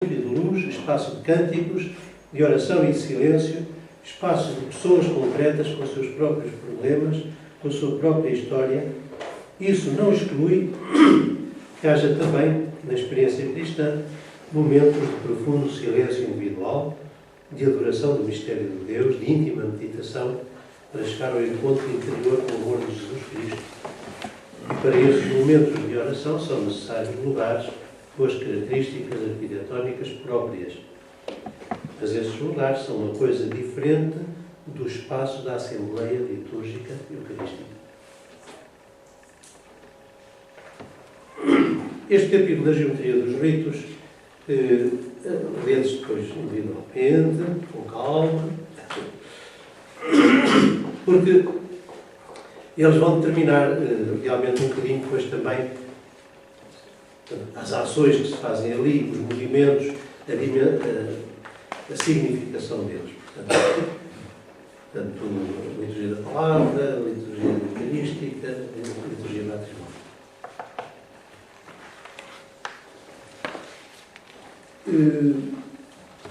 de luz, espaço de cânticos, de oração e de silêncio, espaço de pessoas concretas com os seus próprios problemas, com a sua própria história. Isso não exclui que haja também, na experiência cristã, momentos de profundo silêncio individual, de adoração do mistério de Deus, de íntima meditação, para chegar ao encontro interior com o amor de Jesus Cristo. E para esses momentos de oração são necessários lugares com as características arquitetónicas próprias. Mas esses lugares são uma coisa diferente do espaço da Assembleia Litúrgica Eucarística. Este capítulo da Geometria dos Ritos lê-se depois individualmente, com calma, porque eles vão determinar realmente um bocadinho depois também as ações que se fazem ali, os movimentos, a significação deles. Portanto, a liturgia da palavra, a liturgia eucarística, a liturgia matrimonial.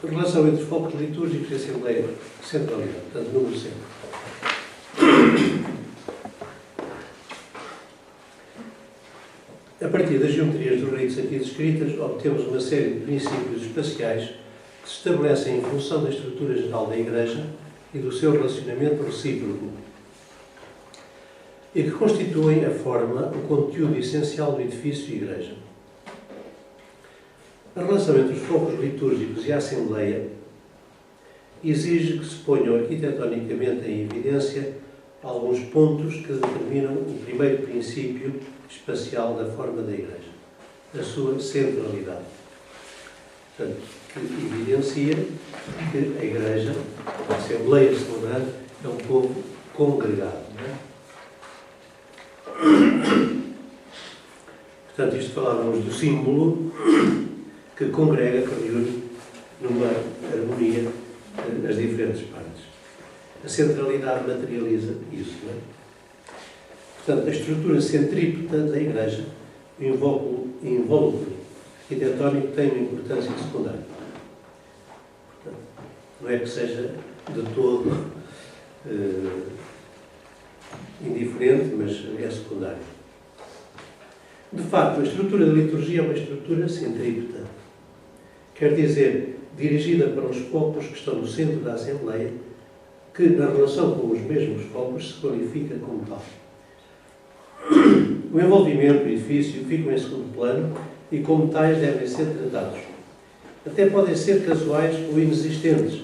A relação entre focos litúrgicos e a Assembleia, centralidade, portanto, número 5. A partir das geometrias dos ritos aqui descritas, obtemos uma série de princípios espaciais que se estabelecem em função da estrutura geral da Igreja e do seu relacionamento recíproco e que constituem a forma, o conteúdo essencial do edifício e Igreja. A relação entre os focos litúrgicos e a Assembleia exige que se ponham arquitetonicamente em evidência alguns pontos que determinam o primeiro princípio espacial da forma da Igreja, a sua centralidade. Portanto, que evidencia que a Igreja, a Assembleia Celebrante, é um povo congregado. Não é? Portanto, isto falávamos do símbolo que congrega, que reúne numa harmonia as diferentes partes. A centralidade materializa isso, não é? Portanto, a estrutura centrípeta da Igreja, o invólucro arquitetónico, tem uma importância secundária. Portanto, não é que seja de todo indiferente, mas é secundário. De facto, a estrutura da liturgia é uma estrutura centrípeta. Quer dizer, dirigida para os focos que estão no centro da Assembleia, que, na relação com os mesmos focos, se qualifica como tal. O envolvimento e o edifício ficam em segundo plano e, como tais, devem ser tratados. Até podem ser casuais ou inexistentes,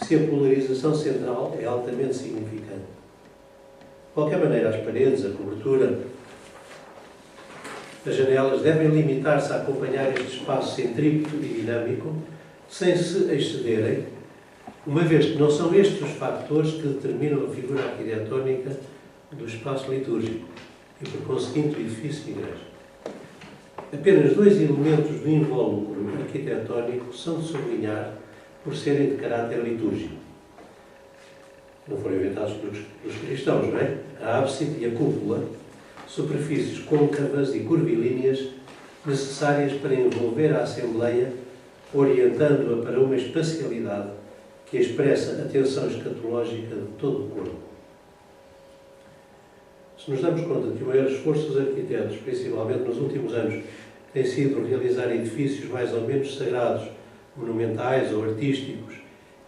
se a polarização central é altamente significante. De qualquer maneira, as paredes, a cobertura, as janelas devem limitar-se a acompanhar este espaço centrípeto e dinâmico, sem se excederem, uma vez que não são estes os factores que determinam a figura arquitetónica do espaço litúrgico e, por conseguinte, o edifício e igreja. Apenas dois elementos do invólucro arquitetónico são de sublinhar por serem de caráter litúrgico. Não foram inventados pelos cristãos, não é? A ábside e a cúpula, superfícies côncavas e curvilíneas necessárias para envolver a Assembleia, orientando-a para uma espacialidade que expressa a tensão escatológica de todo o corpo. Se nos damos conta que o maior esforço dos arquitetos, principalmente nos últimos anos, tem sido realizar edifícios mais ou menos sagrados, monumentais ou artísticos,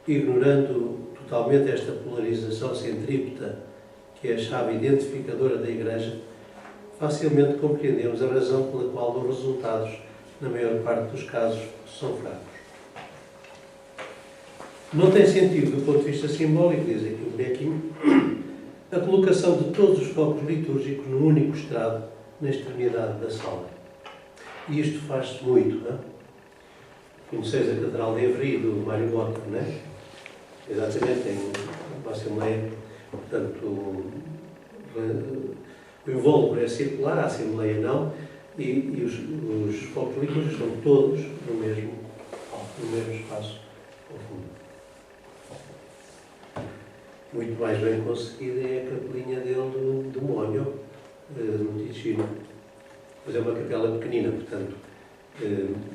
ignorando totalmente esta polarização centrípeta, que é a chave identificadora da Igreja, facilmente compreendemos a razão pela qual os resultados, na maior parte dos casos, são fracos. Não tem sentido, do ponto de vista simbólico, diz aqui o bonequinho, a colocação de todos os focos litúrgicos num único estrado, na extremidade da sala. E isto faz-se muito, não é? Conheceis a Catedral de Évry, do Mário Mota, não é? Exatamente, tem uma Assembleia, portanto, o invólucro é circular, a Assembleia não, e os focos litúrgicos são todos no mesmo espaço profundo. Muito mais bem conseguida é a capelinha dele do Mônio, no Ticino. Mas é uma capela pequenina, portanto,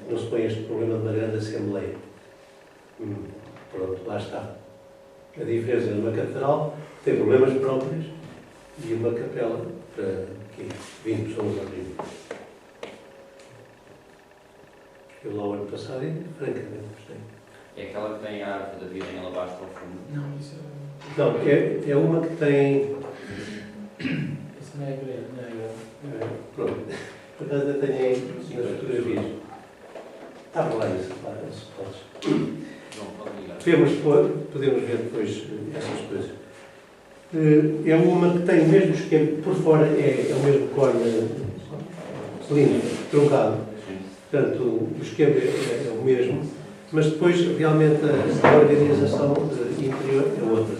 não se põe este problema de uma grande assembleia. Pronto, lá está. A diferença de uma catedral tem problemas próprios e uma capela para 20 pessoas ao mínimo. Eu lá o ano passado, francamente, gostei. É aquela que tem a árvore da vida em alabastro ao fundo? Não, isso Não, é uma que tem... isso não é grande, não é grande. Pronto. Por acaso eu tenho aí nas fotografias. Estava lá isso, claro, se podes. Não, pode ligar. Podemos ver depois essas coisas. É uma que tem o mesmo esquema, por fora é o mesmo cone cilíndrico, truncado. Portanto, o esquema é o mesmo, mas depois realmente a organização interior é outra.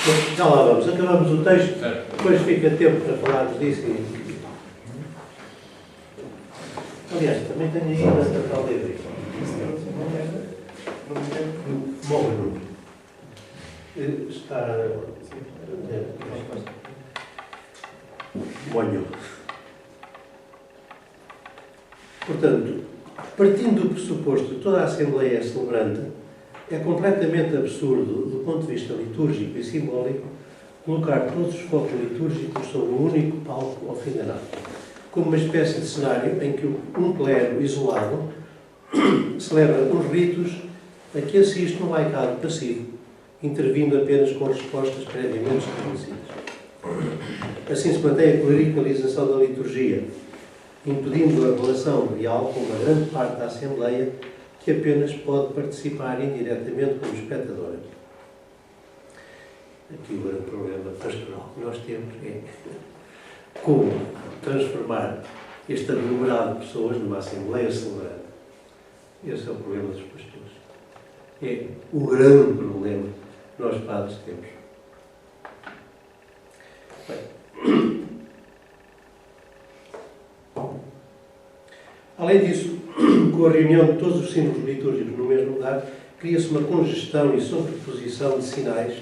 Bom, já lá vamos, acabamos o texto, depois fica tempo para falarmos disso. Aliás, também tenho aí na tal livre. Móvel. Está. Molho. Portanto, partindo do pressuposto que toda a Assembleia é celebrante, é completamente absurdo, do ponto de vista litúrgico e simbólico, colocar todos os focos litúrgicos sobre um único palco ao fim da nave, como uma espécie de cenário em que um clero isolado celebra uns ritos a que assiste um laicado passivo, intervindo apenas com respostas previamente estabelecidas. Assim se mantém a clericalização da liturgia, impedindo a relação real com uma grande parte da Assembleia que apenas pode participar indiretamente como espectadora. Aqui o grande problema pastoral que nós temos é como transformar este aglomerado de pessoas numa Assembleia celebrante. Esse é o problema dos pastores. É o grande problema que nós padres temos. Bem, além disso, com a reunião de todos os símbolos litúrgicos no mesmo lugar, cria-se uma congestão e sobreposição de sinais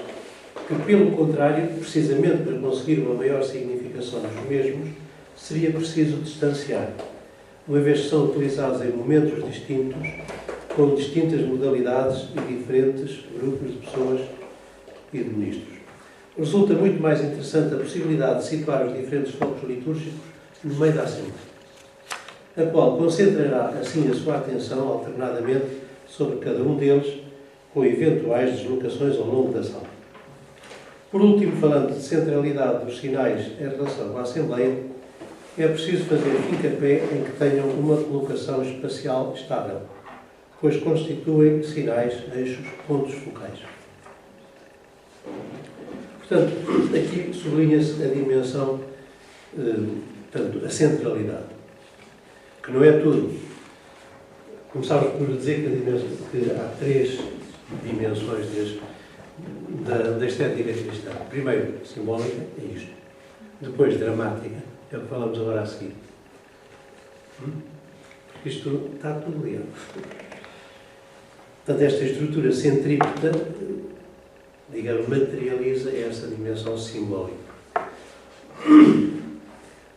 que, pelo contrário, precisamente para conseguir uma maior significação dos mesmos, seria preciso distanciar, uma vez que são utilizados em momentos distintos, com distintas modalidades e diferentes grupos de pessoas e de ministros. Resulta muito mais interessante a possibilidade de situar os diferentes focos litúrgicos no meio da Assembleia, a qual concentrará assim a sua atenção alternadamente sobre cada um deles, com eventuais deslocações ao longo da sala. Por último, falando de centralidade dos sinais em relação à Assembleia, é preciso fazer fincapé em que tenham uma colocação espacial estável, pois constituem sinais, eixos, pontos focais. Portanto, aqui sublinha-se a dimensão, portanto, a centralidade, que não é tudo. Começámos por dizer que há três dimensões da estética cristã. Primeiro, simbólica, é isto. Depois, dramática, é o que falamos agora a seguir. Porque isto está tudo ligado. Portanto, esta estrutura centrípeta, digamos, materializa essa dimensão simbólica.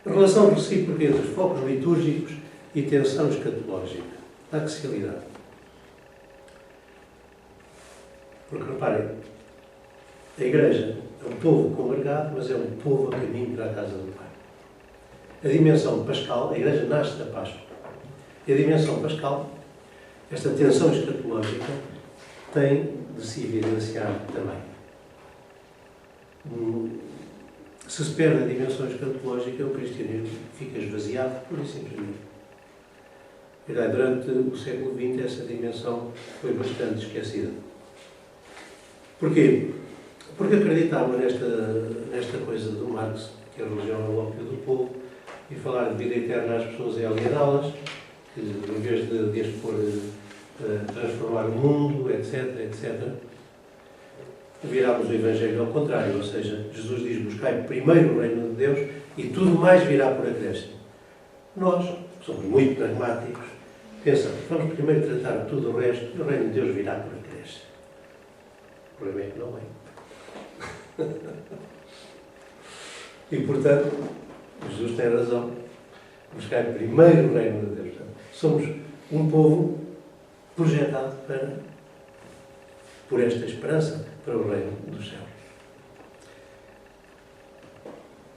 Relação recíproca entre os focos litúrgicos e tensão escatológica. Axialidade. Porque, reparem, a Igreja é um povo congregado, mas é um povo a caminho para a casa do Pai. A dimensão pascal, a Igreja nasce da Páscoa. E a dimensão pascal, esta tensão escatológica, tem de se evidenciar também. Se se perde a dimensão escatológica, o cristianismo fica esvaziado, pura e simplesmente. Durante o século XX, essa dimensão foi bastante esquecida. Porquê? Porque acreditavam nesta coisa do Marx, que a religião é o ópio do povo, e falar de vida eterna às pessoas é aliená-las, que em vez de as pôr transformar o mundo, etc., virámos o Evangelho ao contrário, ou seja, Jesus diz: buscai primeiro o reino de Deus e tudo mais virá por acréscimo. Nós, que somos muito pragmáticos, pensamos, vamos primeiro tratar tudo o resto e o reino de Deus virá por acréscimo. O problema é que não é. E, portanto, Jesus tem razão. Buscar primeiro o reino de Deus. Somos um povo projetado por esta esperança para o reino dos céus.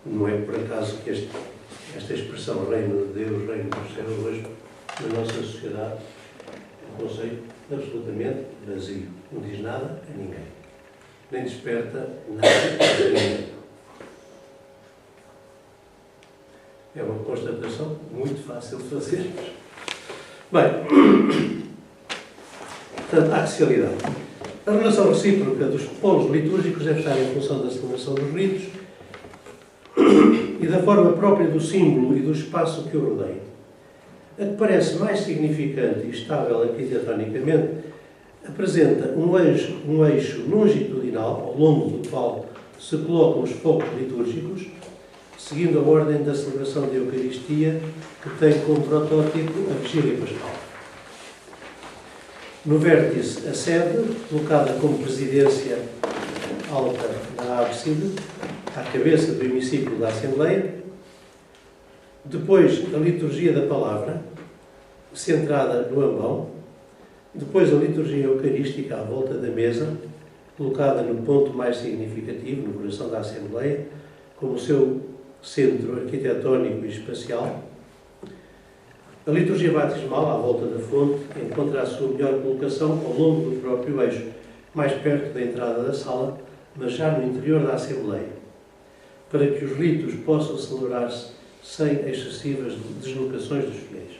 Não é por acaso que esta expressão reino de Deus, reino dos céus, hoje, na nossa sociedade, é um conceito absolutamente vazio. Não diz nada a ninguém. Nem desperta nada a ninguém. É uma constatação muito fácil de fazer. Bem, portanto, a axialidade. A relação recíproca dos polos litúrgicos deve estar em função da celebração dos ritos e da forma própria do símbolo e do espaço que o rodeia. A que parece mais significante e estável arquitetonicamente apresenta um eixo longitudinal, ao longo do qual se colocam os focos litúrgicos, seguindo a ordem da celebração da Eucaristia, que tem como protótipo a Vigília Pascal. No vértice, a sede, colocada como presidência alta da ábside, à cabeça do hemiciclo da Assembleia. Depois, a liturgia da palavra, centrada no ambão. Depois, a liturgia eucarística à volta da mesa, colocada no ponto mais significativo, no coração da Assembleia, como o seu centro arquitetónico e espacial. A liturgia batismal, à volta da fonte, encontra a sua melhor colocação ao longo do próprio eixo, mais perto da entrada da sala, mas já no interior da Assembleia, para que os ritos possam celebrar-se sem excessivas deslocações dos fiéis.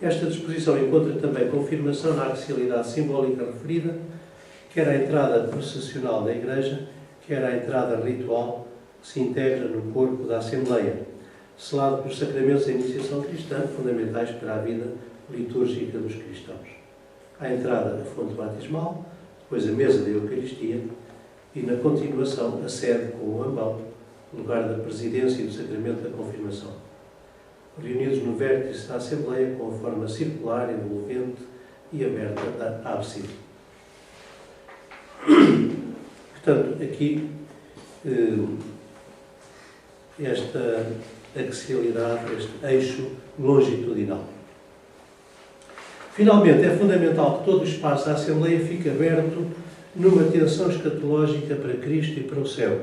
Esta disposição encontra também confirmação na axialidade simbólica referida, quer à entrada processional da Igreja, quer à entrada ritual que se integra no corpo da Assembleia, selado pelos sacramentos da iniciação cristã, fundamentais para a vida litúrgica dos cristãos. À entrada, a fonte batismal, depois a mesa da Eucaristia e, na continuação, a sede com o ambão, lugar da presidência e do sacramento da confirmação, reunidos no vértice da Assembleia com a forma circular, envolvente e aberta da ábside. Portanto, aqui, esta axialidade, este eixo longitudinal. Finalmente, é fundamental que todo o espaço da Assembleia fique aberto numa tensão escatológica para Cristo e para o céu.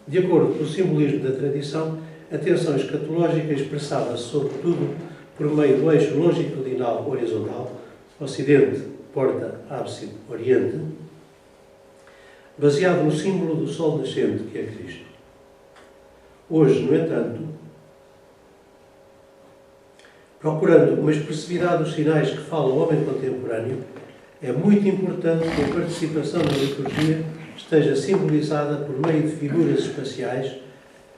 De acordo com o simbolismo da tradição, a tensão escatológica expressava-se, sobretudo, por meio do eixo longitudinal horizontal, Ocidente, porta, ábside, Oriente, baseado no símbolo do Sol nascente, que é Cristo. Hoje, no entanto, procurando uma expressividade dos sinais que fala o homem contemporâneo, é muito importante que a participação na liturgia esteja simbolizada por meio de figuras espaciais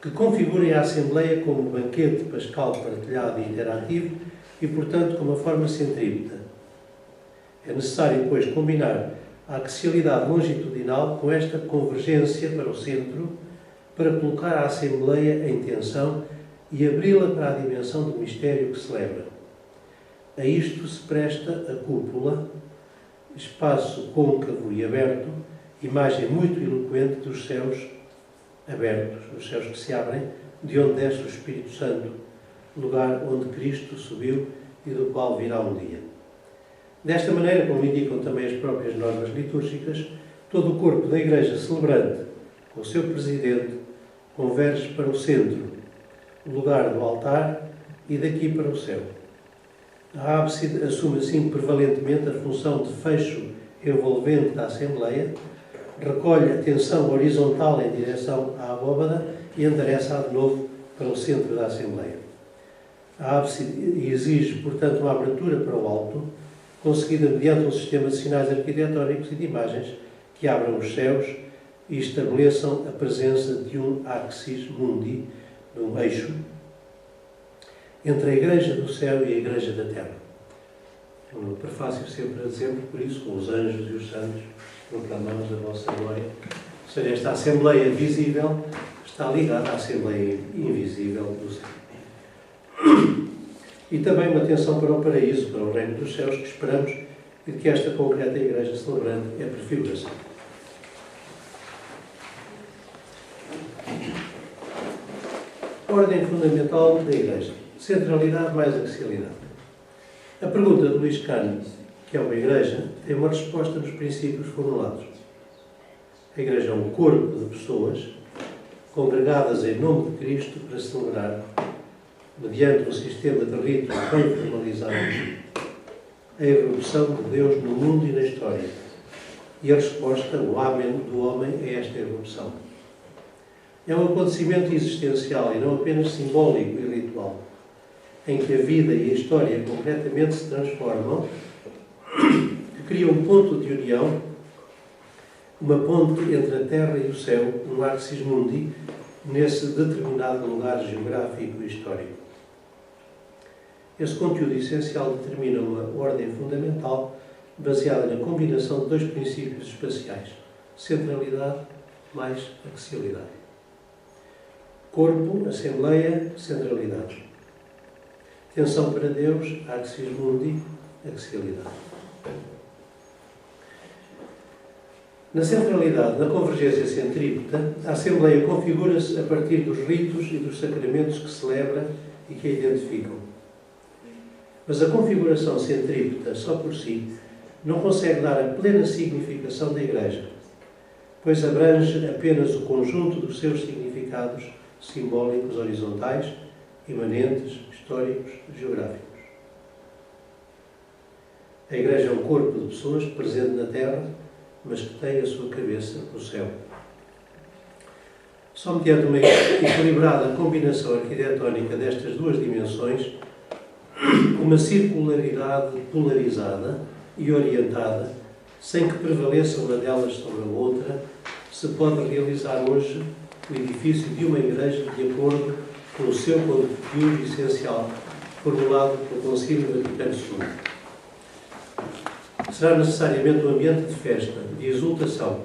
que configurem a Assembleia como um banquete pascal partilhado e interativo e, portanto, com uma forma centrípeta. É necessário, pois, combinar a axialidade longitudinal com esta convergência para o centro, para colocar a Assembleia em tensão e abri-la para a dimensão do mistério que celebra. A isto se presta a cúpula, espaço côncavo e aberto, imagem muito eloquente dos céus abertos, os céus que se abrem, de onde desce o Espírito Santo, lugar onde Cristo subiu e do qual virá um dia. Desta maneira, como indicam também as próprias normas litúrgicas, todo o corpo da Igreja celebrante, com o seu presidente, converge para o centro, o lugar do altar e daqui para o céu. A ábside assume assim prevalentemente a função de fecho envolvente da Assembleia, recolhe a tensão horizontal em direção à abóbada e endereça-a de novo para o centro da Assembleia. A ábside exige, portanto, uma abertura para o alto, conseguida mediante um sistema de sinais arquitetónicos e de imagens que abram os céus e estabeleçam a presença de um axis mundi, de um eixo, entre a Igreja do Céu e a Igreja da Terra. No prefácio sempre a dizer, por isso, com os anjos e os santos, proclamamos a vossa glória. Ou seja, esta Assembleia visível está ligada à Assembleia invisível do céu. E também uma atenção para o paraíso, para o reino dos céus, que esperamos e de que esta concreta Igreja celebrante é prefiguração. Ordem fundamental da Igreja. Centralidade mais axialidade. A pergunta de Luís Cano, que é uma Igreja, tem uma resposta nos princípios formulados. A Igreja é um corpo de pessoas congregadas em nome de Cristo para celebrar, mediante um sistema de ritos bem formalizados, a evolução de Deus no mundo e na história. E a resposta, o Amém do homem, é esta evolução. É um acontecimento existencial e não apenas simbólico e ritual, em que a vida e a história concretamente se transformam, que cria um ponto de união, uma ponte entre a terra e o céu, no Axis Mundi, nesse determinado lugar geográfico e histórico. Esse conteúdo essencial determina uma ordem fundamental baseada na combinação de dois princípios espaciais: centralidade mais axialidade. Corpo, Assembleia, centralidade. Tensão para Deus, Axis Mundi, axialidade. Na centralidade, na convergência centrípeta, a Assembleia configura-se a partir dos ritos e dos sacramentos que celebra e que a identificam. Mas a configuração centrípeta, só por si, não consegue dar a plena significação da Igreja, pois abrange apenas o conjunto dos seus significados simbólicos horizontais, imanentes, históricos, geográficos. A Igreja é um corpo de pessoas presente na Terra, mas que tem a sua cabeça no céu. Só mediante uma equilibrada combinação arquitetónica destas duas dimensões, uma circularidade polarizada e orientada, sem que prevaleça uma delas sobre a outra, se pode realizar hoje o edifício de uma Igreja de acordo com o seu conteúdo essencial, formulado pelo Concílio Vaticano II. Será necessariamente um ambiente de festa, de exultação,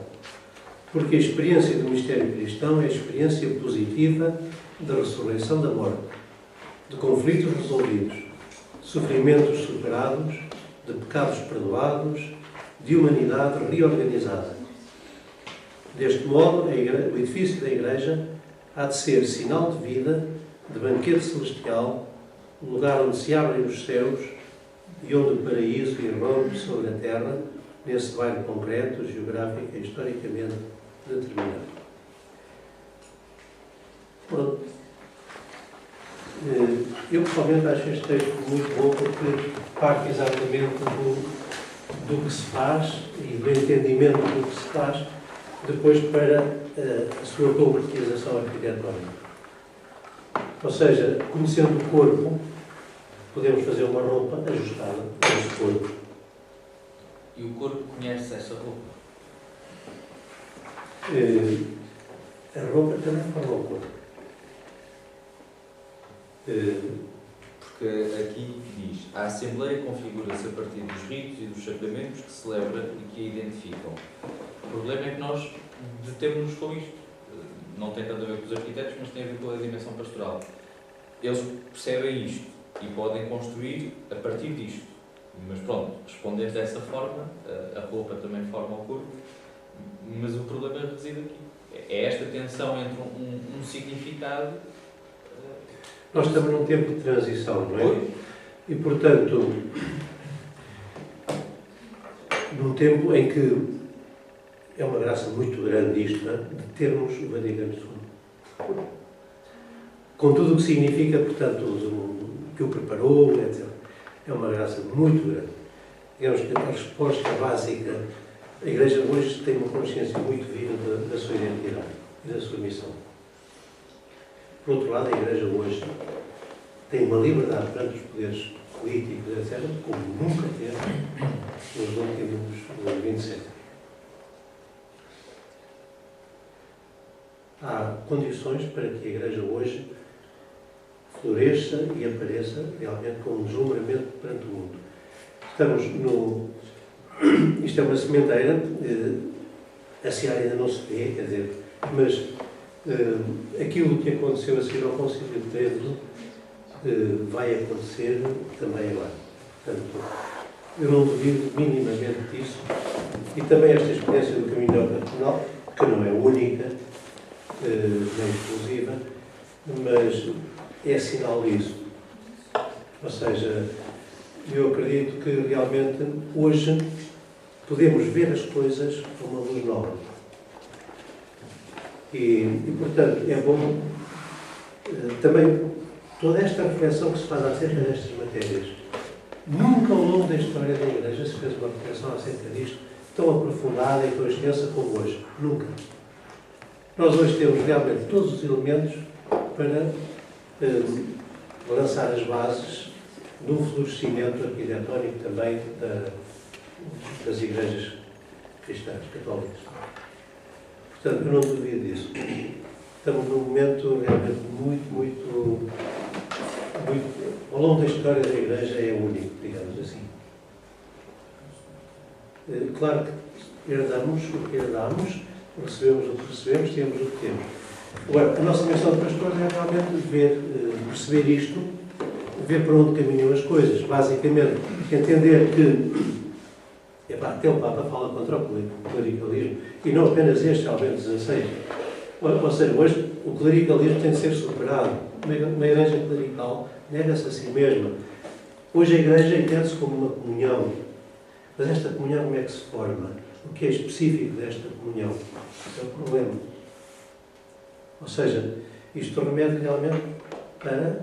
porque a experiência do mistério cristão é a experiência positiva da ressurreição da morte, de conflitos resolvidos, de sofrimentos superados, de pecados perdoados, de humanidade reorganizada. Deste modo, o edifício da Igreja há de ser sinal de vida, de banquete celestial, um lugar onde se abrem os céus e onde o paraíso irrompe sobre a terra, nesse bairro concreto, geográfico e historicamente determinado. Pronto. Eu, pessoalmente, acho este texto muito bom porque parte exatamente do que se faz e do entendimento do que se faz depois para a sua concretização arquitetónica. Ou seja, conhecendo o corpo, podemos fazer uma roupa ajustada ao nosso corpo. E o corpo conhece essa roupa? A roupa também forma o corpo. Porque aqui diz: a Assembleia configura-se a partir dos ritos e dos sacramentos que celebra e que a identificam. O problema é que nós detemos-nos com isto. Não tem tanto a ver com os arquitetos, mas tem a ver com a dimensão pastoral. Eles percebem isto e podem construir a partir disto. Mas pronto, respondendo dessa forma, a roupa também forma o corpo, mas o problema reside aqui. É esta tensão entre um significado. Nós estamos num tempo de transição, não é? E, portanto, num tempo em que é uma graça muito grande isto, não é? De termos o Vaticano II. Com tudo o que significa, portanto, que o preparou, etc. É uma graça muito grande. Digamos que a resposta básica, a Igreja hoje tem uma consciência muito viva da sua identidade e da sua missão. Por outro lado, a Igreja hoje tem uma liberdade perante os poderes políticos, etc., como nunca teve nos últimos 20 séculos. Há condições para que a Igreja hoje floresça e apareça realmente com um deslumbramento perante o mundo. Estamos no... Isto é uma sementeira, a seara ainda não se vê, quer dizer, mas aquilo que aconteceu a seguir ao Concílio de Pedro vai acontecer também agora. Portanto, eu não duvido minimamente disso. E também esta experiência do caminho ocasional, que não é única, nem exclusiva, mas é sinal disso. Ou seja, eu acredito que realmente hoje podemos ver as coisas com uma luz nova. E portanto, é bom também toda esta reflexão que se faz acerca destas matérias. Nunca ao longo da história da Igreja se fez uma reflexão acerca disto tão aprofundada e tão extensa como hoje. Nunca. Nós hoje temos realmente todos os elementos para lançar as bases de um florescimento arquitetónico também das igrejas cristãs, católicas. Portanto, eu não duvido disso. Estamos num momento realmente muito, ao longo da história da Igreja é único, digamos assim. Claro que herdamos o que herdamos, recebemos o que recebemos, temos o que temos. Agora, a nossa missão de pastores é realmente perceber isto, ver para onde caminham as coisas. Basicamente, entender que até o Papa fala contra o clericalismo, e não apenas este, ao menos 16. Ou seja, hoje o clericalismo tem de ser superado. Uma igreja clerical nega-se a si mesma. Hoje a igreja entende-se como uma comunhão. Mas esta comunhão como é que se forma? O que é específico desta comunhão? Esse é o problema. Ou seja, isto remete realmente para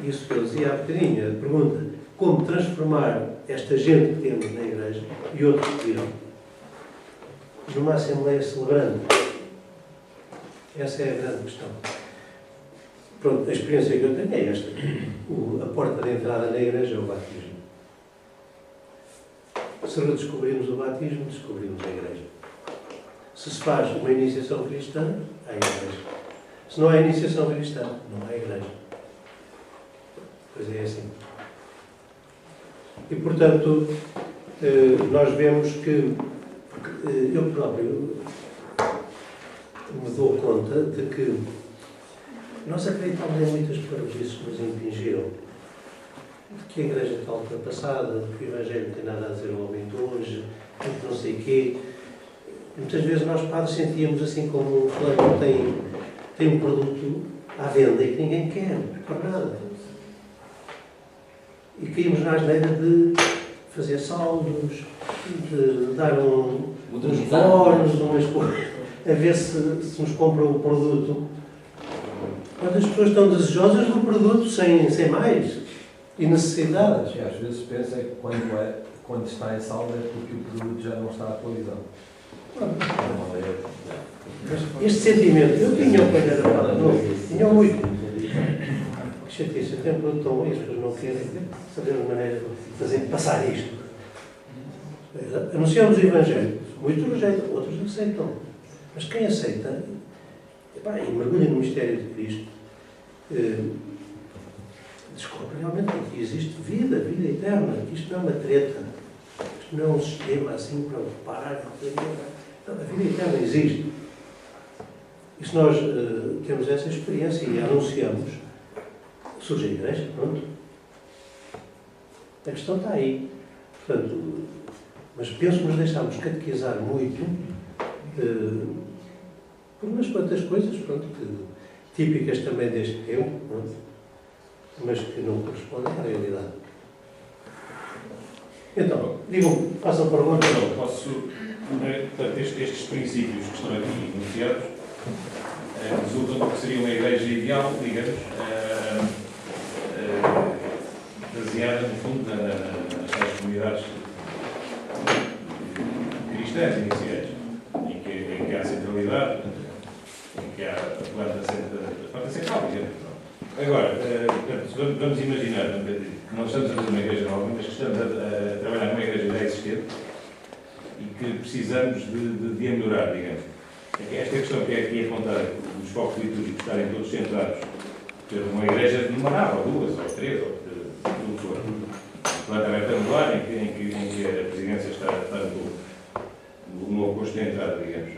isso que eu dizia há bocadinho. A pergunta, como transformar esta gente que temos na igreja e outros que virão numa Assembleia celebrante? Essa é a grande questão. Pronto, a experiência que eu tenho é esta. A porta de entrada na igreja é o batismo. Se redescobrimos o batismo, descobrimos a igreja. Se se faz uma iniciação cristã, há igreja. Se não há iniciação cristã, não há igreja. Pois é assim. E, portanto, nós vemos que eu próprio me dou conta de que nós acreditamos em muitas parvoíces que nos impingiram. De que a igreja está ultrapassada, de que o Evangelho não tem nada a dizer ao homem de hoje, de que não sei o quê. Muitas vezes nós, padres, sentíamos assim como um fulano tem um produto à venda e que ninguém quer, por nada. E caímos na asneira de fazer saldos, de dar uns bónus, umas coisas, a ver se nos compram o produto. Quando as pessoas estão desejosas do produto sem mais e necessidades. Às vezes pensa que quando está em saldo é porque o produto já não está atualizado. Este sentimento, eu tinha quando era padre novo, tinha muito. Que chatice, eu tenho um produto tão bom e as pessoas não querem saber a maneira de fazer passar isto. Anunciamos o Evangelho, muitos rejeitam, outros aceitam. Mas quem aceita, e mergulha no mistério de Cristo, descobre realmente que existe vida eterna, que isto não é uma treta, isto não é um sistema assim para ocupar, a vida eterna existe. E se nós temos essa experiência e a anunciamos, surge a igreja, pronto. A questão está aí. Portanto, mas penso que nos deixámos catequizar muito por umas quantas coisas, pronto, típicas também deste tempo, pronto, mas que não correspondem à realidade. Então, digam, façam perguntas. Não, posso. Portanto, estes princípios que estão aqui enunciados resultam do que seria uma igreja ideal, digamos, baseada, no fundo, nas comunidades cristãs iniciais, em que há centralidade, em que há a planta central, digamos. Agora, portanto, vamos imaginar que nós estamos a fazer uma igreja nova, mas que estamos a trabalhar numa igreja já existente e que precisamos de a melhorar, digamos. Esta questão que é aqui apontada, os focos litúrgicos estarem todos centrados, ter uma igreja de uma nave, ou duas, ou três, ou tudo o que for. Planta retangular, em que a presidência está no oposto da entrada, digamos.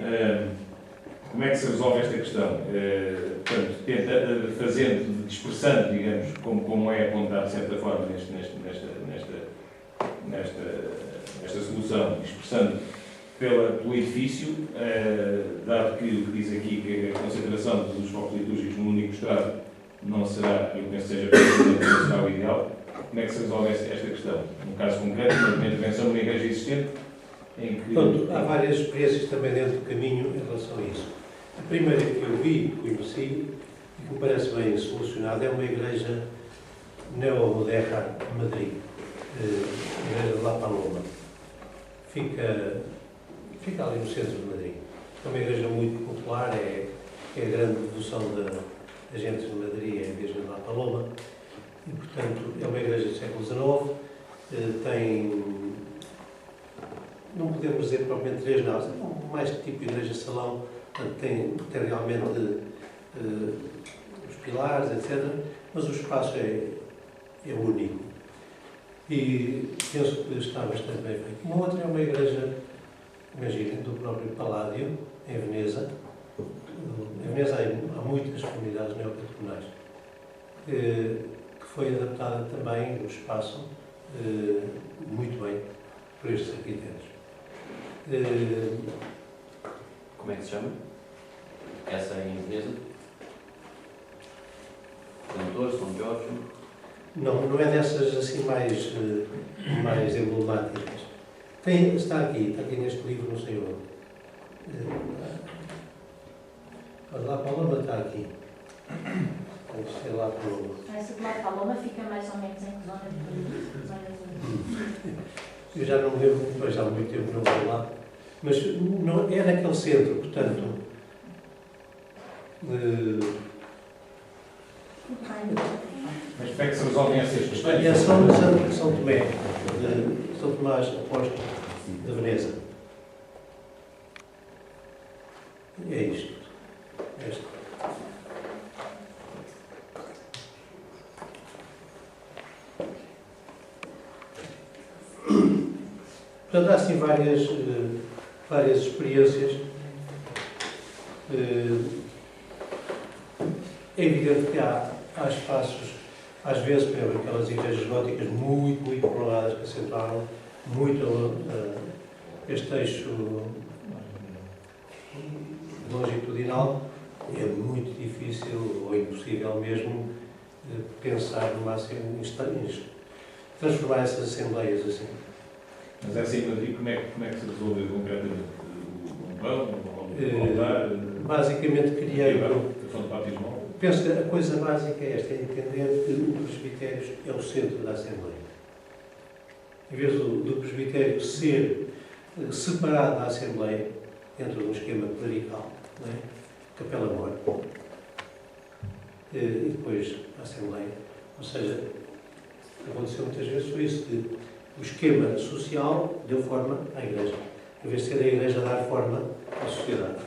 Como é que se resolve esta questão? Portanto, dispersando, digamos, como é apontado de certa forma nesta solução, dispersando pelo edifício, dado que o que diz aqui que a concentração dos focos litúrgicos num único estrado não será, eu penso que seja não será o ideal. Como é que se resolve esta questão? No caso concreto, uma intervenção numa igreja existente, em que... Pronto, há várias experiências também dentro do caminho em relação a isso. A primeira que eu vi, conheci, e que me parece bem solucionada, é uma igreja neomoderna de Madrid, a igreja de La Paloma. Fica ali no centro de Madrid. É uma igreja muito popular, é a grande devoção da gente de Madrid, é a igreja de La Paloma. E, portanto, é uma igreja do século XIX, tem, não podemos dizer propriamente três naus, é mais tipo igreja-salão, tem realmente os pilares, etc. Mas o espaço é único. E penso que está bastante bem feito. Uma outra é uma igreja, imaginem, do próprio Palladio, em Veneza. Em Veneza há muitas comunidades neocatecumenais, que foi adaptada também no espaço muito bem por estes arquitetos. Como é que se chama? Essa é em Veneza? São Jorge? Não é dessas assim mais emblemáticas. Está aqui neste livro, não sei onde. La Paloma está aqui. Sei lá por... Essa de La Paloma fica mais ou menos em que zona de Paris? Eu já não me lembro, depois há muito tempo não vou lá. Mas não, é naquele centro, portanto... Mas como é que se resolvem essas questões? E a São Tomé, de São Tomás Apóstolo de Veneza. É isto. Portanto, há assim várias experiências. É evidente que há espaços, às vezes, por exemplo, aquelas igrejas góticas muito prolongadas que acentuaram muito este eixo longitudinal. É muito difícil, ou impossível mesmo, pensar numa transformar essas assembleias assim. Mas essa em Madrid, como é que se resolveu concretamente? Um pão, um altar? Basicamente, penso que a coisa básica é esta, é entender que o presbitério é o centro da Assembleia. Em vez do presbitério ser separado da Assembleia, dentro de um esquema clerical, não é? Capela-mor, e depois a Assembleia. Ou seja, aconteceu muitas vezes foi isso, que o esquema social deu forma à Igreja, em vez de ser a Igreja a dar forma à sociedade.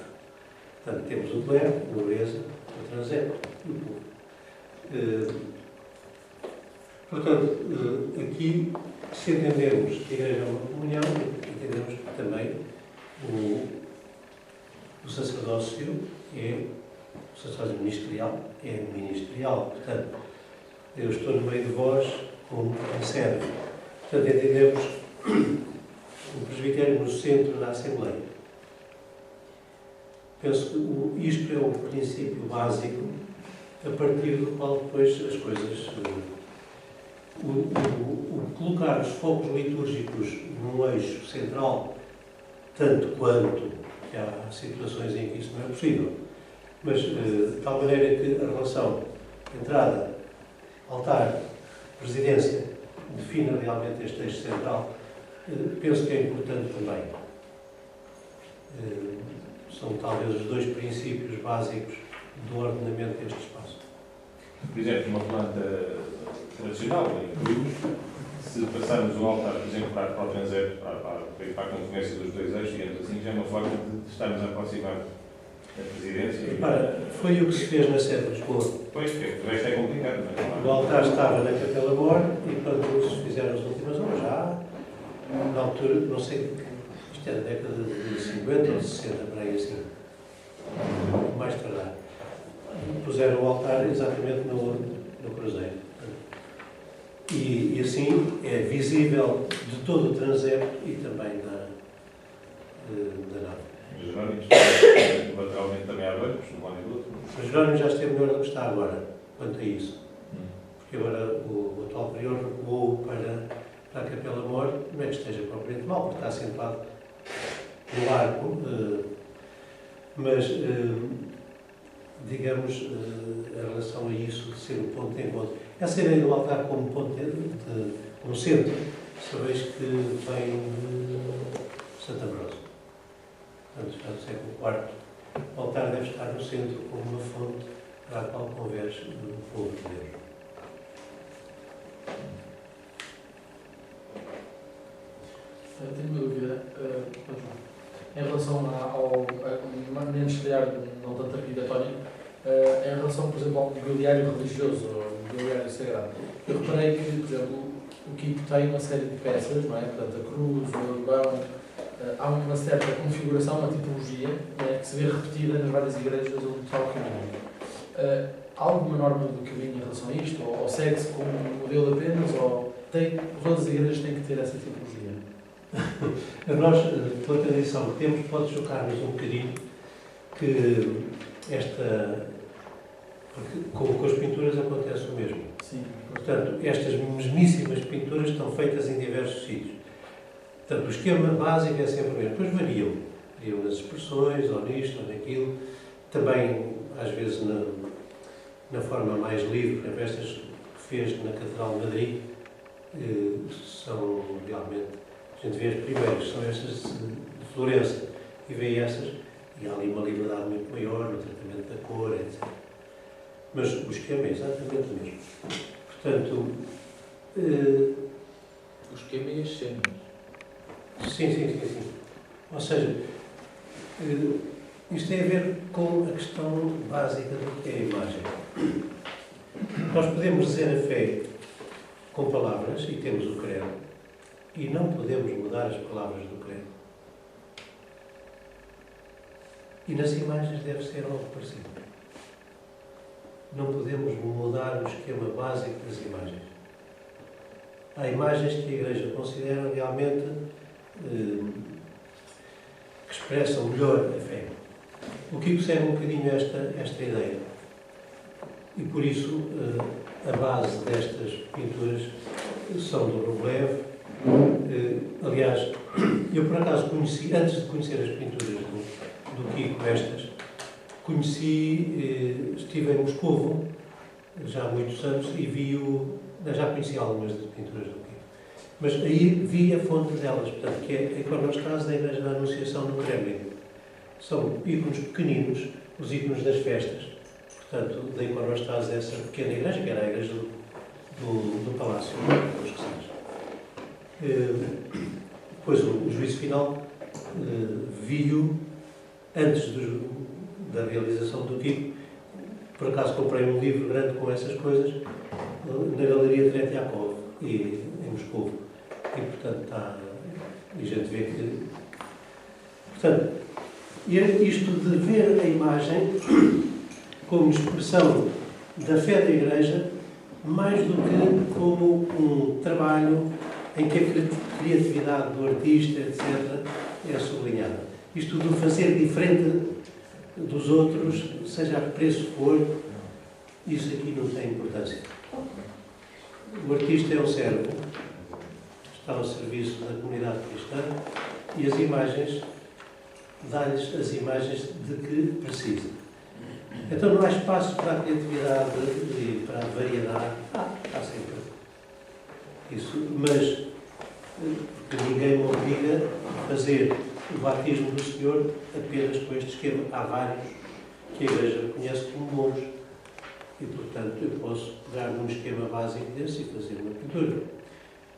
Portanto, temos o clero, a nobreza, o transepto e o povo. Portanto, aqui, se entendermos que a Igreja é uma comunhão, entendemos também o sacerdócio o sacerdócio ministerial. Portanto, eu estou no meio de vós como em servo. Portanto, entendemos o presbitério no centro da Assembleia. Penso que isto é o princípio básico a partir do qual depois as coisas... colocar os focos litúrgicos num eixo central, tanto quanto que há situações em que isso não é possível, mas de tal maneira que a relação entrada, altar, presidência, defina realmente este eixo central, penso que é importante também. São talvez os dois princípios básicos do ordenamento deste espaço. Por exemplo, uma planta tradicional, em cruz, se passarmos o altar, por exemplo, para o transepto, para a confluência dos dois eixos, digamos assim, já é uma forma de estarmos a aproximar a presidência. Repara, foi o que se fez na sede de Lisboa. Pois, porque o resto é complicado, não é? O altar estava na Capela-mor e quando se fizeram as últimas obras, já na altura, não sei, isto era década de 50 ou 60, para aí assim, mais tardar. Puseram o altar exatamente no cruzeiro. E assim é visível de todo o transepto e também Jerónimos, lateralmente também há bancos, de um lado e do outro. Mas Jerónimo já esteve melhor do que está agora, quanto a isso. Porque agora o atual prior recuou para a Capela Mor, não é que esteja propriamente mal, porque está sentado no arco, mas, digamos, em relação a isso, de ser o ponto de encontro. Essa ideia do altar como ponto como centro, sabeis que vem de Santa Ambrósio. Portanto, já do século IV. O altar deve estar no centro como uma fonte para a qual converge o povo de Deus. Tenho uma dúvida. Em relação ao menos se calhar não tanto arquitetónico, em relação, por exemplo, ao mobiliário religioso ou mobiliário sagrado. Eu reparei que, por exemplo, o Kiko tem uma série de peças, não é? Portanto, a cruz, o urbão, há uma certa configuração, uma tipologia, não é? Que se vê repetida nas várias igrejas onde está o caminho. Há alguma norma do caminho em relação a isto? Ou segue-se como um modelo apenas? Ou todas as igrejas têm que ter essa tipologia? Nós, pela tradição que temos, pode chocar-nos um bocadinho que porque com as pinturas acontece o mesmo. Sim. Portanto, estas mesmíssimas pinturas estão feitas em diversos sítios. Portanto, o esquema básico é sempre o mesmo. Depois variam nas expressões, ou nisto, ou naquilo. Também, às vezes, na forma mais livre, por exemplo, estas que fez na Catedral de Madrid, são realmente... A gente vê as primeiras, são estas de Florença, e vê essas, e há ali uma liberdade muito maior no tratamento da cor, etc. Mas o esquema é exatamente o mesmo. Portanto... O esquema e as cenas. Sim. Ou seja, isto tem a ver com a questão básica do que é a imagem. Nós podemos dizer a fé com palavras, e temos o credo, e não podemos mudar as palavras do credo. E nas imagens deve ser algo parecido. Não podemos mudar o esquema básico das imagens. Há imagens que a Igreja considera realmente que expressam melhor a fé. O Kiko segue um bocadinho esta ideia. E por isso a base destas pinturas são do Rublev. Aliás, eu por acaso conheci, antes de conhecer as pinturas do Kiko, estive em Moscovo já há muitos anos e já conheci algumas das pinturas do Kiko. Mas aí vi a fonte delas, portanto, que é a iconostase da Igreja da Anunciação no Kremlin. São ícones pequeninos, os ícones das festas, portanto, da iconostase dessa pequena igreja, que era a igreja do Palácio dos Receios. Depois o juízo final vi-o antes da realização do Kiko. Por acaso comprei um livro grande com essas coisas na Galeria Tretyakov em Moscou. E portanto e a gente vê que... Portanto, isto de ver a imagem como expressão da fé da Igreja, mais do que como um trabalho em que a criatividade do artista, etc., é sublinhada. Isto de fazer diferente dos outros, seja a que preço for, isso aqui não tem importância. O artista é um servo, está ao serviço da comunidade cristã, e as imagens, dá-lhes as imagens de que precisa. Então não há espaço para a criatividade e para a variedade. Há sempre isso, mas porque ninguém me obriga a fazer o batismo do Senhor apenas com este esquema. Há vários que a Igreja conhece como bons e, portanto, eu posso pegar num esquema básico desse e fazer uma pintura,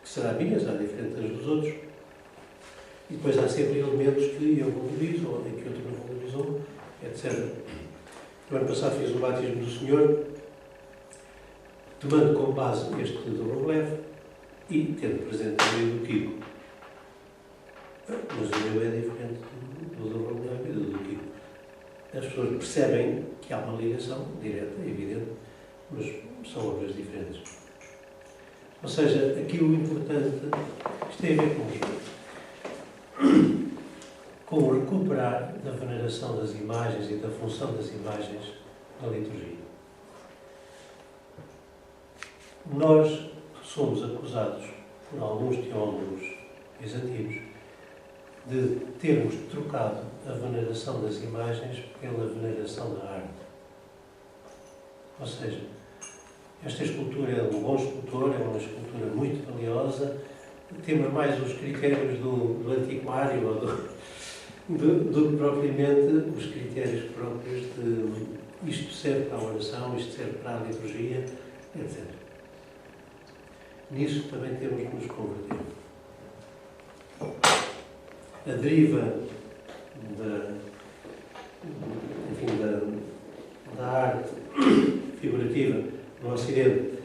que será minha, será diferente das dos outros. E depois há sempre elementos que eu valorizo ou que outro não valorizou, etc. No ano passado fiz o batismo do Senhor, tomando como base este do Rublev e tendo presente também do Kiko. Mas o meu é diferente do Rublev e do Kiko. As pessoas percebem que há uma ligação direta, é evidente, mas são obras diferentes. Ou seja, aqui o importante, isto tem a ver com o quê? com o recuperar da veneração das imagens e da função das imagens na liturgia. Nós somos acusados por alguns teólogos bizantinos de termos trocado a veneração das imagens pela veneração da arte. Ou seja, esta escultura é um bom escultor, é uma escultura muito valiosa, temos mais os critérios do antiquário ou do que propriamente os critérios próprios de isto serve para a oração, isto serve para a liturgia, etc. Nisso também temos que nos converter. A deriva da arte figurativa no Ocidente,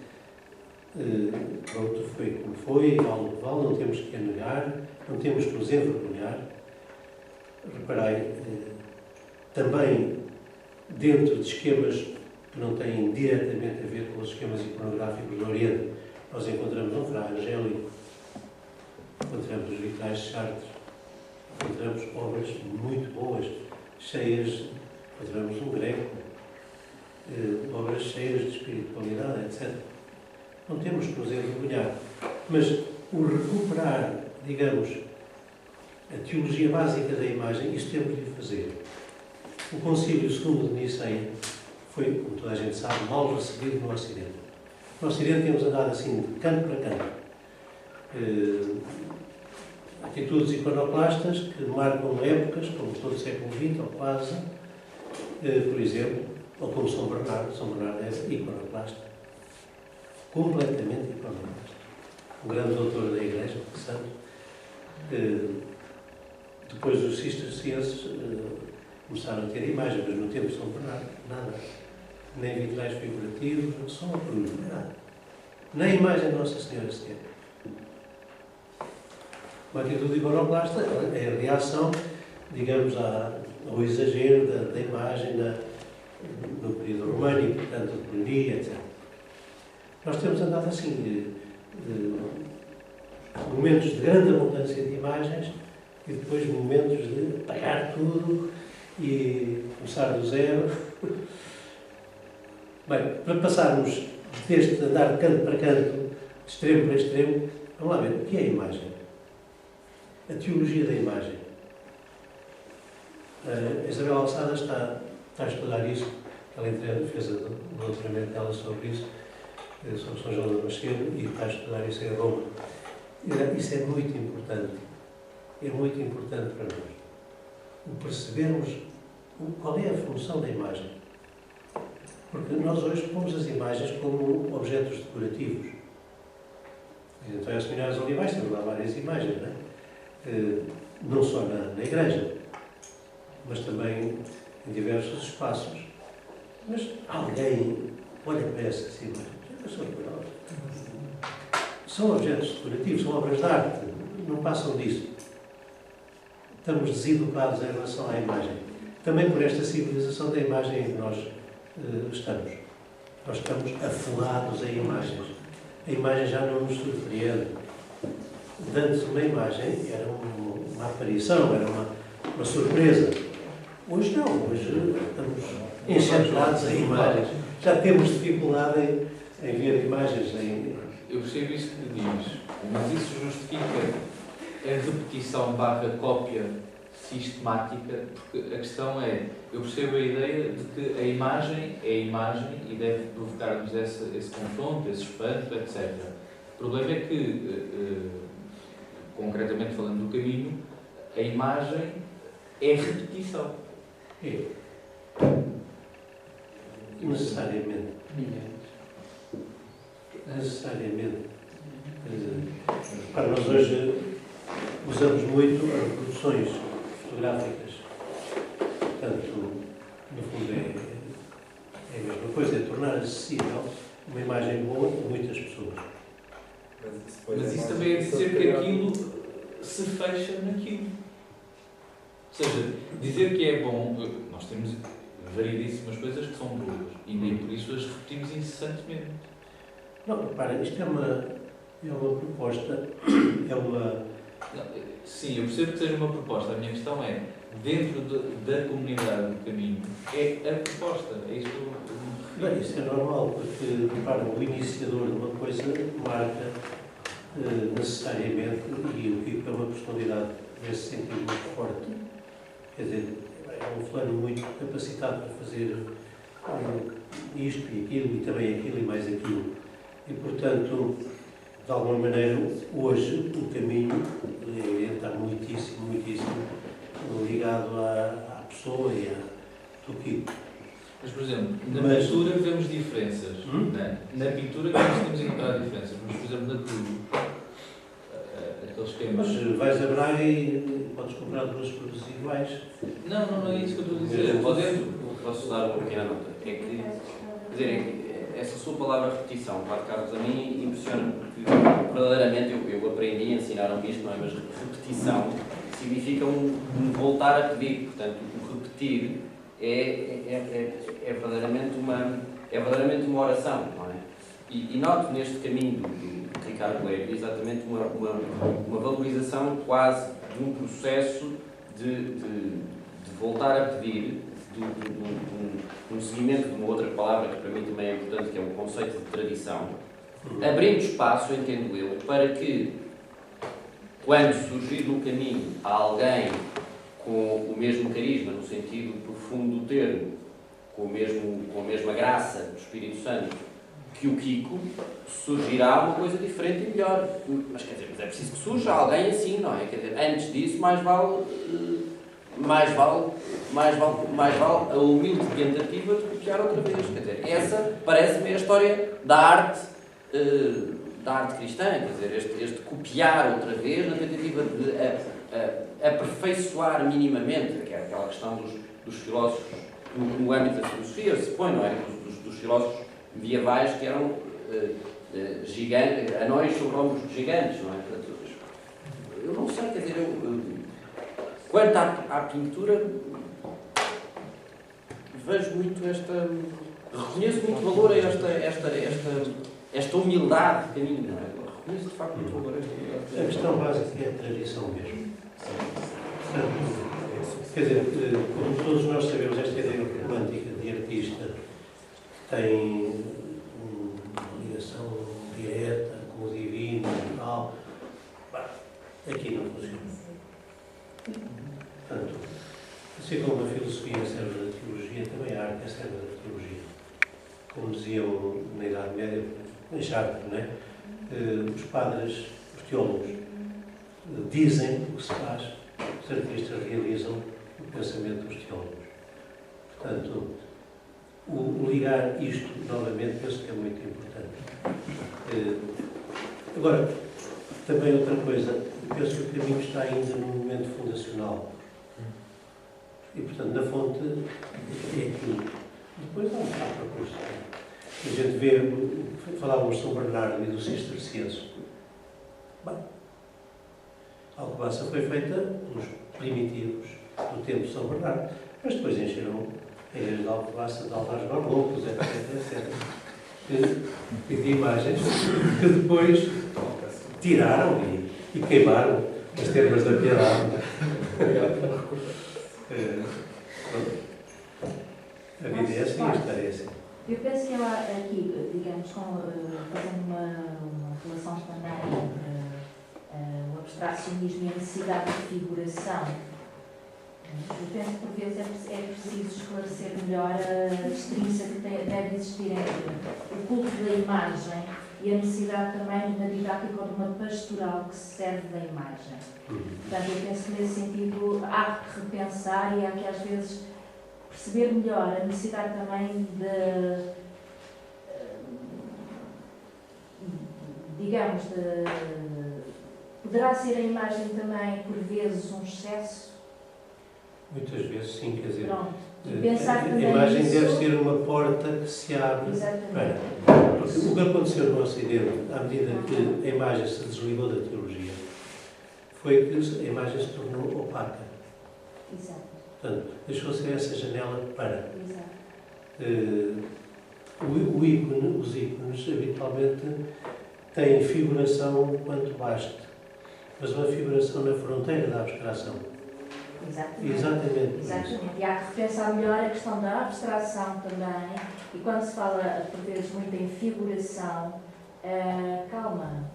pronto, foi como foi, vale o que vale, não temos que a negar, não temos que nos envergonhar. Reparei, também dentro de esquemas que não têm diretamente a ver com os esquemas iconográficos do Oriente, nós encontramos um Fra Angélico, encontramos os vitrais de Chartres, encontramos obras muito boas, cheias, encontramos um Greco, obras cheias de espiritualidade, etc. Não temos que nos envergonhar, mas o recuperar, digamos, a teologia básica da imagem, isso temos de fazer. O Concílio II de Niceia foi, como toda a gente sabe, mal recebido no Ocidente. No Ocidente temos andado assim de canto para canto. Atitudes iconoclastas que marcam épocas, como todo o século XX, ou quase, por exemplo, ou como São Bernardo. São Bernardo é iconoclasta. Completamente iconoclasta. Um grande doutor da Igreja, santo. Depois os cistercienses começaram a ter imagens, mas no tempo de São Bernardo, nada. Nem vitrais figurativos, só uma cruz, nada. Nem imagem de Nossa Senhora sequer. Uma atitude iconoclasta é a reação, digamos, ao exagero da imagem no período românico, portanto, de colonia, etc. Nós temos andado assim, de momentos de grande abundância de imagens e depois momentos de apagar tudo e começar do zero. Bem, para passarmos deste andar de canto para canto, de extremo para extremo, vamos lá ver, o que é a imagem? A teologia da imagem. A Isabel Alçada está a estudar isso, ela fez o doutoramento dela sobre isso, sobre São João de Damasceno, e está a estudar isso em Roma. Isso é muito importante. É muito importante para nós. O percebermos qual é a função da imagem. Porque nós hoje pomos as imagens como objetos decorativos. Então, as Seminários Olivais temos lá várias imagens, não é? Não só na igreja, mas também em diversos espaços. Mas alguém olha para essas imagens. São objetos decorativos, são obras de arte, não passam disso. Estamos deseducados em relação à imagem. Também por esta civilização da imagem em que nós estamos. Nós estamos afogados em imagens. A imagem já não nos surpreende. Antes uma imagem era uma aparição, era uma surpresa. Hoje não, hoje estamos enxertados em imagens. Já temos dificuldade em ver imagens. Eu percebo isso que diz, mas isso justifica a repetição / cópia sistemática, porque a questão é, eu percebo a ideia de que a imagem é a imagem e deve provocar-nos esse confronto, esse espanto, etc. O problema é que, concretamente falando do caminho, a imagem é repetição. É. Necessariamente. Necessariamente. Para nós hoje usamos muito reproduções fotográficas. Portanto, no fundo é a mesma coisa, é tornar acessível uma imagem boa a muitas pessoas. Mas isso também é dizer que aquilo se fecha naquilo. Ou seja, dizer que é bom, nós temos variedíssimas coisas que são boas e nem por isso as repetimos incessantemente. Não, repara, isto é uma proposta, é uma Não, sim, eu percebo que seja uma proposta. A minha questão é, dentro da comunidade do caminho, é a proposta. É isto que eu me refiro. Bem, isso é normal, porque, repara, o iniciador de uma coisa marca necessariamente, e o Kiko é uma personalidade nesse sentido muito forte. Quer dizer, é um fulano muito capacitado para fazer isto e aquilo, e também aquilo e mais aquilo. E, portanto, de alguma maneira, hoje, o caminho está muitíssimo, muitíssimo ligado à pessoa e do Kiko. Mas, por exemplo, na pintura vemos diferenças. Né? Na pintura temos encontrado diferenças. Mas, por exemplo, na cruz, aqueles esquemas... Mas vais a Braga e podes comprar duas cruzes iguais. Não é isso que eu estou a dizer. Posso dar uma pequena nota? É que, quer dizer, essa sua palavra repetição, Padre Carlos, a mim impressiona, porque verdadeiramente eu aprendi, ensinaram-me isto, não é? Mas repetição significa um voltar a pedir. Portanto, o repetir é verdadeiramente uma oração, não é? E noto neste caminho do Ricardo Leve exatamente uma valorização quase de um processo de voltar a pedir, um seguimento de uma outra palavra que para mim também é importante, que é o conceito de tradição, abrindo espaço, entendo eu, para que, quando surgir no caminho alguém com o mesmo carisma, no sentido profundo do termo, com a mesma graça do Espírito Santo que o Kiko, surgirá uma coisa diferente e melhor. Mas quer dizer, é preciso que surja alguém assim, não é? Quer dizer, antes disso, mais vale a humilde tentativa de copiar outra vez. Quer dizer, essa parece-me a história da arte cristã, quer dizer, este copiar outra vez na tentativa de aperfeiçoar minimamente, que é aquela questão dos filósofos no âmbito da filosofia, se põe, não é? Dos filósofos medievais que eram gigantes, anões sobre ombros de gigantes, não é? Portanto, eu não sei, quer dizer, quanto à pintura, vejo muito reconheço muito valor a esta humildade de caminho, não é? Reconheço de facto muito valor a esta humildade. A questão básica é a tradição mesmo. Quer dizer, como todos nós sabemos, esta ideia romântica de artista tem uma ligação direta com o divino e tal. Aqui não funciona. Portanto, assim como a filosofia serve da teologia, também a arte serve da teologia. Como diziam na Idade Média, em Chartres, não é? Os padres, os teólogos, dizem o que se faz, os artistas realizam o pensamento dos teólogos. Portanto, o ligar isto novamente penso que é muito importante. Agora, também outra coisa, penso que o caminho está ainda no momento fundacional. E, portanto, na fonte é aquilo. Depois há um percurso. A gente vê, falávamos de São Bernardo e dos cistercienses. Bem, a Alcobaça foi feita pelos primitivos do tempo de São Bernardo, mas depois encheram a igreja de Alcobaça de altares barrocos, etc. E de imagens que depois tiraram e queimaram as termas da piedade. A vida é assim, a história é assim. Eu penso que ela aqui, digamos, fazendo uma relação também entre o abstracionismo e a necessidade de figuração, eu penso que por vezes é preciso esclarecer melhor a distinção que deve existir entre o culto da imagem e a necessidade também de uma didática ou de uma pastoral que se serve da imagem. Portanto, eu penso que nesse sentido há que repensar e há que às vezes perceber melhor a necessidade também digamos, poderá ser a imagem também por vezes um excesso? Muitas vezes sim, quer dizer, pensar a imagem deve ser uma porta que se abre. Exatamente. Porque o que aconteceu no Ocidente, à medida que a imagem se desligou da teologia, foi que a imagem se tornou opaca. Exato. Portanto, deixou-se essa janela para. Exato. Os ícones habitualmente têm figuração quanto baste. mas uma figuração na fronteira da abstração. Exatamente. Exatamente. Exatamente. E há que repensar melhor a questão da abstração também. E quando se fala, por vezes, muito em figuração, calma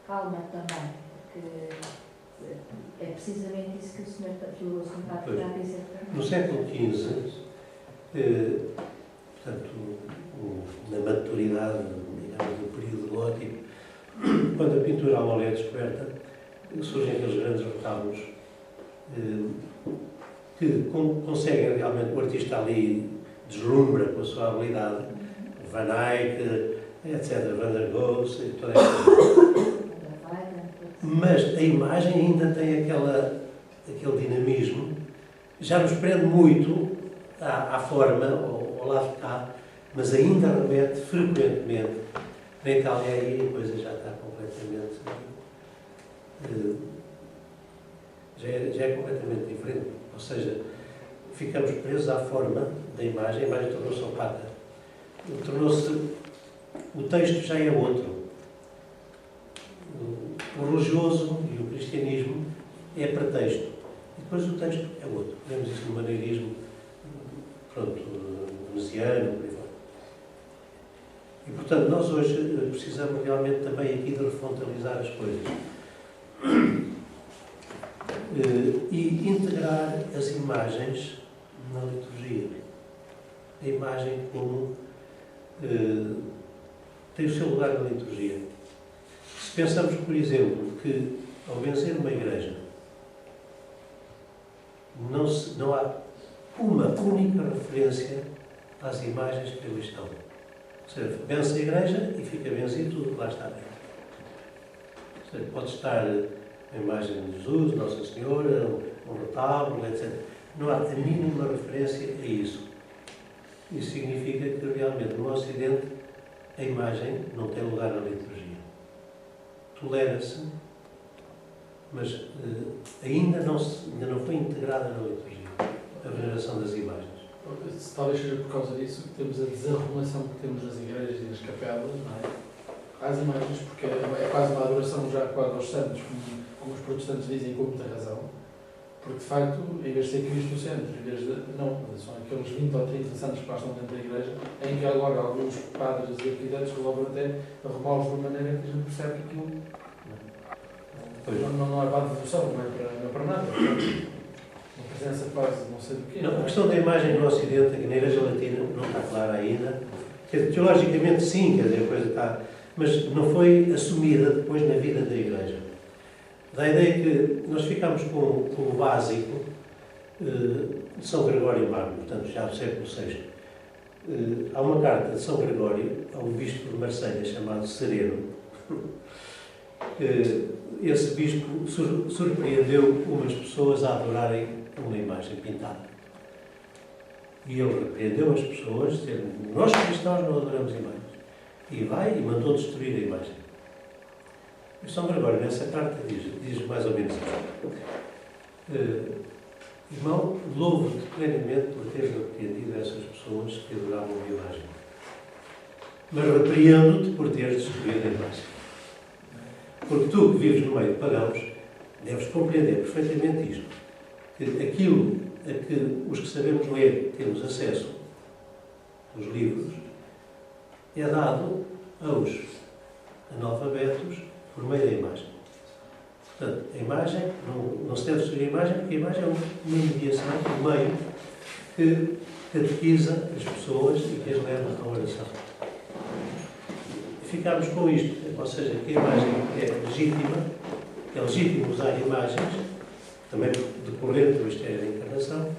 também, porque é precisamente isso que o Sr. Filoso está a dizer também. No século XV, portanto, na maturidade, digamos, do período gótico, quando a pintura ao óleo é descoberta, surgem aqueles grandes retábulos que conseguem realmente, o artista ali deslumbra com a sua habilidade, Van Eyck, etc., Van der Goes, toda esta. Mas a imagem ainda tem aquele dinamismo, já nos prende muito à forma, ao lado de cá, mas ainda remete frequentemente. Na Itália aí a coisa já está completamente. Já é completamente diferente. Ou seja, ficamos presos à forma da imagem, a imagem tornou-se opaca. O texto já é outro. O religioso e o cristianismo é pretexto. E depois o texto é outro. Vemos isso no maneirismo, veneziano, por aí fora. E, portanto, nós hoje precisamos realmente também aqui de refrontalizar as coisas. E integrar as imagens na liturgia. A imagem como tem o seu lugar na liturgia. Se pensamos, por exemplo, que ao vencer uma igreja não há uma única referência às imagens que ali estão. Ou seja, vence a igreja e fica vencido tudo que lá está dentro. Ou seja, pode estar a imagem de Jesus, Nossa Senhora, um retábulo, etc. Não há a mínima referência a isso. Isso significa que realmente no Ocidente a imagem não tem lugar na liturgia. Tolera-se, mas ainda não foi integrada na liturgia a veneração das imagens. Talvez seja por causa disso que temos a desarrumação que temos nas igrejas e nas capelas, não é? Às imagens, porque é quase uma adoração já quase aos santos, como os protestantes dizem, com muita razão. Porque, de facto, em vez de ser Cristo o centro, em vez de... Não, são aqueles 20 ou 30 santos que lá estão dentro da igreja, em que agora alguns padres e arquitetos resolvem até arrumá-los de uma maneira que a gente percebe que aquilo não é para a devoção, não é para nada. Uma presença quase, não sei do quê. Não, a questão da imagem no Ocidente, aqui na Igreja Latina, não está clara ainda. Quer dizer, teologicamente sim, quer dizer, a coisa está... Mas não foi assumida depois na vida da Igreja. Da ideia que nós ficamos com o básico de São Gregório Magno, portanto, já do século VI. Há uma carta de São Gregório a um bispo de Marselha chamado Sereno. Esse bispo surpreendeu umas pessoas a adorarem uma imagem pintada. E ele repreendeu as pessoas, dizendo: nós cristãos não adoramos imagens. E vai e mandou destruir a imagem. E São Gregório, nessa carta, diz mais ou menos isso. Irmão, louvo-te plenamente por teres repreendido essas pessoas que adoravam a imagem. Mas repreendo-te por teres destruído a imagem. Porque tu, que vives no meio de pagãos, deves compreender perfeitamente isto. Que aquilo a que os que sabemos ler temos acesso, os livros, é dado aos analfabetos por meio da imagem. Portanto, a imagem, não se deve destruir a imagem, porque a imagem é uma mediação, um meio que catequiza as pessoas e que as leva à oração. E ficamos com isto, ou seja, que a imagem é legítima, é legítimo usar imagens, também decorrente do mistério da encarnação,